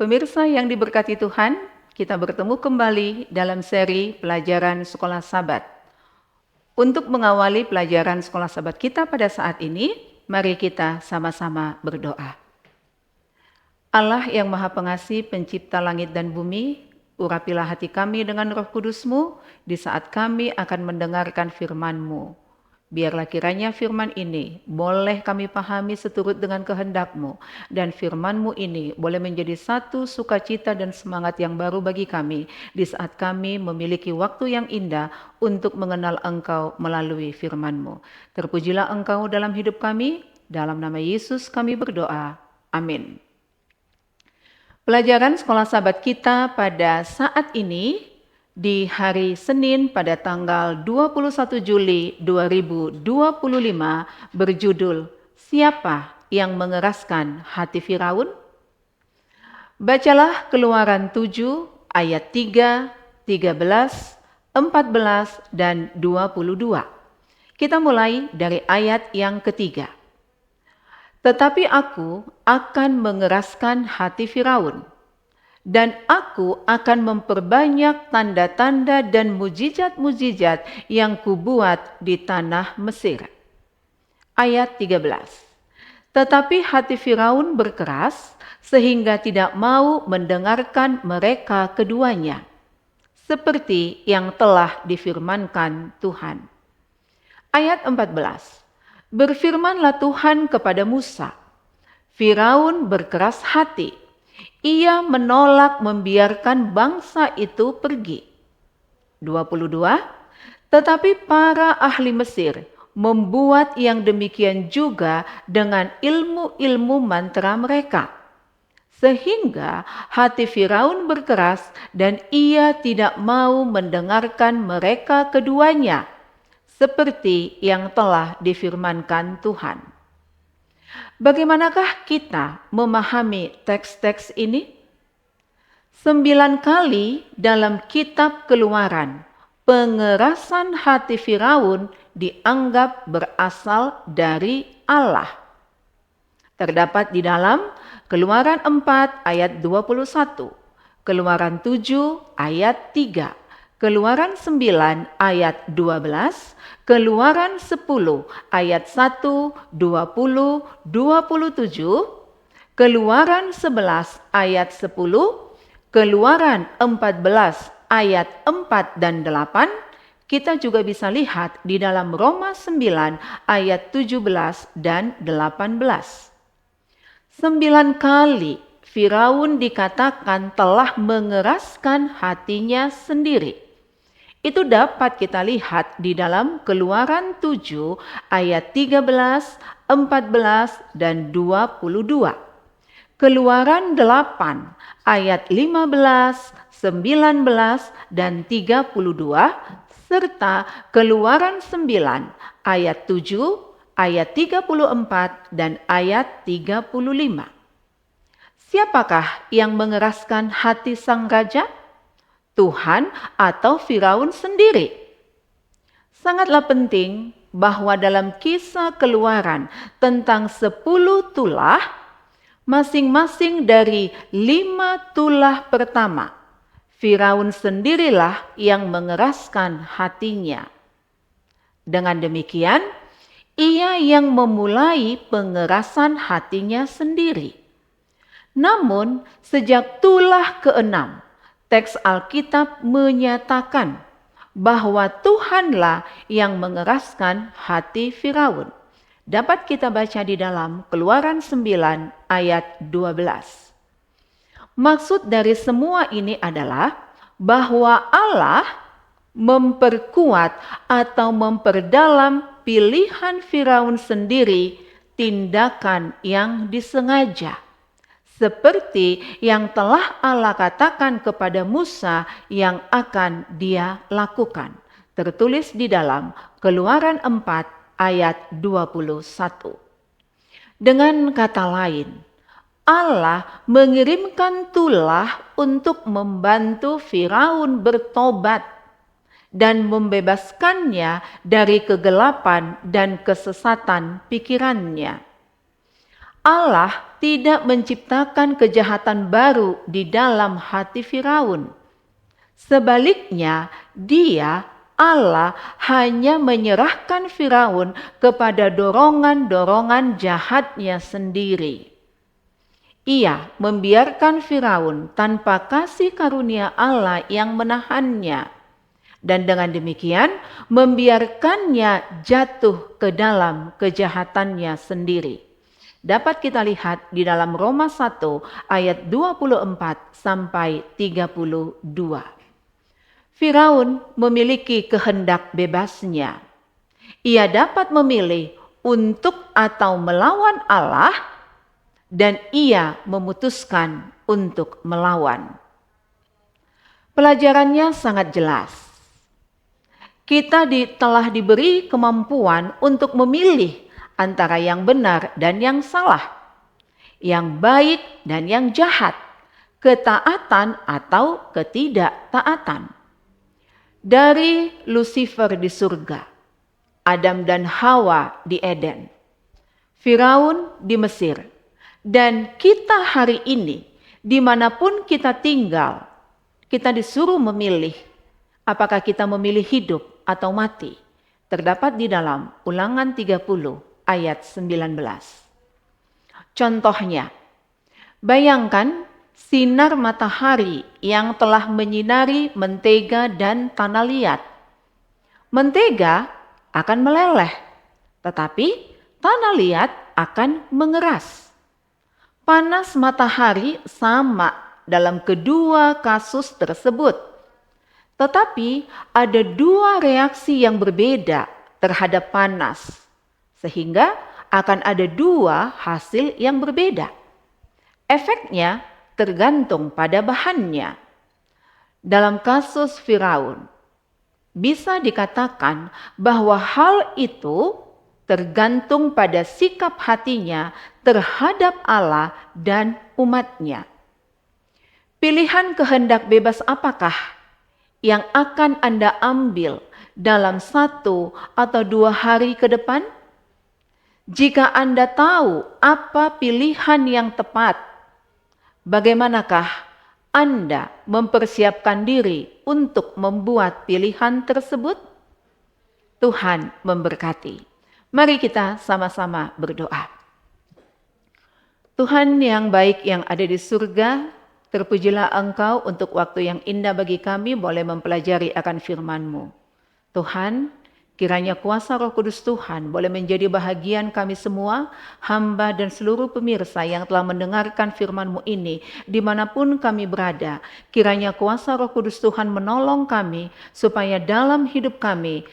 Pemirsa yang diberkati Tuhan, kita bertemu kembali dalam seri pelajaran Sekolah Sabat. Untuk mengawali pelajaran Sekolah Sabat kita pada saat ini, mari kita sama-sama berdoa. Allah yang Maha Pengasih, Pencipta langit dan bumi, urapilah hati kami dengan Roh Kudus-Mu di saat kami akan mendengarkan firman-Mu. Biarlah kiranya firman ini boleh kami pahami seturut dengan kehendak-Mu, dan firman-Mu ini boleh menjadi satu sukacita dan semangat yang baru bagi kami di saat kami memiliki waktu yang indah untuk mengenal Engkau melalui firman-Mu. Terpujilah Engkau dalam hidup kami, dalam nama Yesus kami berdoa. Amin. Pelajaran Sekolah Sabat kita pada saat ini di hari Senin pada tanggal 21 Juli 2025 berjudul Siapa yang mengeraskan hati Firaun? Bacalah Keluaran 7 ayat 3, 13, 14, dan 22. Kita mulai dari ayat yang ketiga. Tetapi aku akan mengeraskan hati Firaun, dan aku akan memperbanyak tanda-tanda dan mujizat-mujizat yang kubuat di tanah Mesir. Ayat 13. Tetapi hati Firaun berkeras sehingga tidak mau mendengarkan mereka keduanya, seperti yang telah difirmankan Tuhan. Ayat 14. Berfirmanlah Tuhan kepada Musa, Firaun berkeras hati. Ia menolak membiarkan bangsa itu pergi. 22. Tetapi para ahli Mesir membuat yang demikian juga dengan ilmu-ilmu mantra mereka. Sehingga hati Firaun berkeras dan ia tidak mau mendengarkan mereka keduanya, seperti yang telah difirmankan Tuhan. Bagaimanakah kita memahami teks-teks ini? 9 kali dalam kitab Keluaran, pengerasan hati Firaun dianggap berasal dari Allah. Terdapat di dalam Keluaran 4 ayat 21, Keluaran 7 ayat 3, Keluaran 9 ayat 12, Keluaran 10 ayat 1, 20, 27, Keluaran 11 ayat 10, Keluaran 14 ayat 4 dan 8, kita juga bisa lihat di dalam Roma 9 ayat 17 dan 18. 9 kali Firaun dikatakan telah mengeraskan hatinya sendiri. Itu dapat kita lihat di dalam Keluaran 7 ayat 13, 14, dan 22. Keluaran 8 ayat 15, 19, dan 32, serta Keluaran 9 ayat 7, ayat 34, dan ayat 35. Siapakah yang mengeraskan hati sang raja? Tuhan atau Firaun sendiri? Sangatlah penting bahwa dalam kisah Keluaran tentang 10 tulah, masing-masing dari 5 tulah pertama, Firaun sendirilah yang mengeraskan hatinya. Dengan demikian, ia yang memulai pengerasan hatinya sendiri. Namun, sejak tulah ke-6, teks Alkitab menyatakan bahwa Tuhanlah yang mengeraskan hati Firaun. Dapat kita baca di dalam Keluaran 9 ayat 12. Maksud dari semua ini adalah bahwa Allah memperkuat atau memperdalam pilihan Firaun sendiri, tindakan yang disengaja. Seperti yang telah Allah katakan kepada Musa yang akan dia lakukan. Tertulis di dalam Keluaran 4 ayat 21. Dengan kata lain, Allah mengirimkan tulah untuk membantu Firaun bertobat dan membebaskannya dari kegelapan dan kesesatan pikirannya. Allah tidak menciptakan kejahatan baru di dalam hati Firaun. Sebaliknya, Allah hanya menyerahkan Firaun kepada dorongan-dorongan jahatnya sendiri. Ia membiarkan Firaun tanpa kasih karunia Allah yang menahannya, dan dengan demikian membiarkannya jatuh ke dalam kejahatannya sendiri. Dapat kita lihat di dalam Roma 1 ayat 24 sampai 32. Firaun memiliki kehendak bebasnya. Ia dapat memilih untuk atau melawan Allah, dan ia memutuskan untuk melawan. Pelajarannya sangat jelas. Kita telah diberi kemampuan untuk memilih antara yang benar dan yang salah, yang baik dan yang jahat, ketaatan atau ketidaktaatan. Dari Lucifer di surga, Adam dan Hawa di Eden, Firaun di Mesir, dan kita hari ini, dimanapun kita tinggal, kita disuruh memilih apakah kita memilih hidup atau mati. Terdapat di dalam Ulangan 30 ayat 19. Contohnya, bayangkan sinar matahari yang telah menyinari mentega dan tanah liat. Mentega akan meleleh, tetapi tanah liat akan mengeras. Panas matahari sama dalam kedua kasus tersebut. Tetapi ada dua reaksi yang berbeda terhadap panas, sehingga akan ada dua hasil yang berbeda. Efeknya tergantung pada bahannya. Dalam kasus Firaun, bisa dikatakan bahwa hal itu tergantung pada sikap hatinya terhadap Allah dan umatnya. Pilihan kehendak bebas apakah yang akan Anda ambil dalam 1 atau 2 hari ke depan? Jika Anda tahu apa pilihan yang tepat, bagaimanakah Anda mempersiapkan diri untuk membuat pilihan tersebut? Tuhan memberkati. Mari kita sama-sama berdoa. Tuhan yang baik yang ada di surga, terpujilah Engkau untuk waktu yang indah bagi kami boleh mempelajari akan firman-Mu. Tuhan, kiranya kuasa Roh Kudus Tuhan boleh menjadi bahagian kami semua, hamba dan seluruh pemirsa yang telah mendengarkan firman-Mu ini dimanapun kami berada. Kiranya kuasa Roh Kudus Tuhan menolong kami supaya dalam hidup kami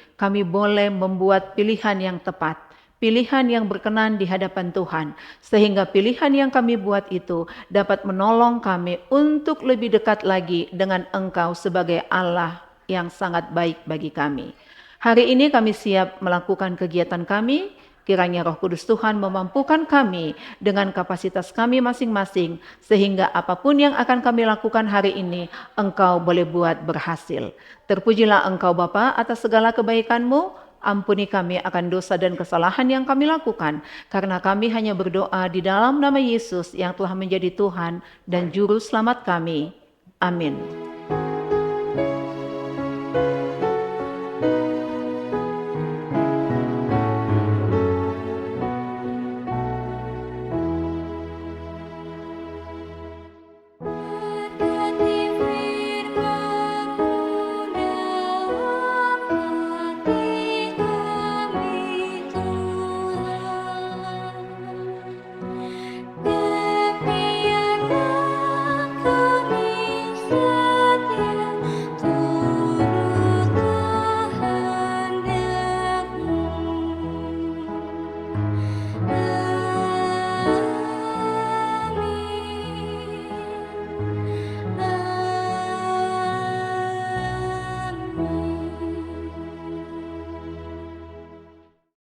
boleh membuat pilihan yang tepat, pilihan yang berkenan di hadapan Tuhan, sehingga pilihan yang kami buat itu dapat menolong kami untuk lebih dekat lagi dengan Engkau sebagai Allah yang sangat baik bagi kami. Hari ini kami siap melakukan kegiatan kami, kiranya Roh Kudus Tuhan memampukan kami dengan kapasitas kami masing-masing, sehingga apapun yang akan kami lakukan hari ini, Engkau boleh buat berhasil. Terpujilah Engkau Bapa atas segala kebaikan-Mu, ampuni kami akan dosa dan kesalahan yang kami lakukan, karena kami hanya berdoa di dalam nama Yesus yang telah menjadi Tuhan dan Juru Selamat kami. Amin.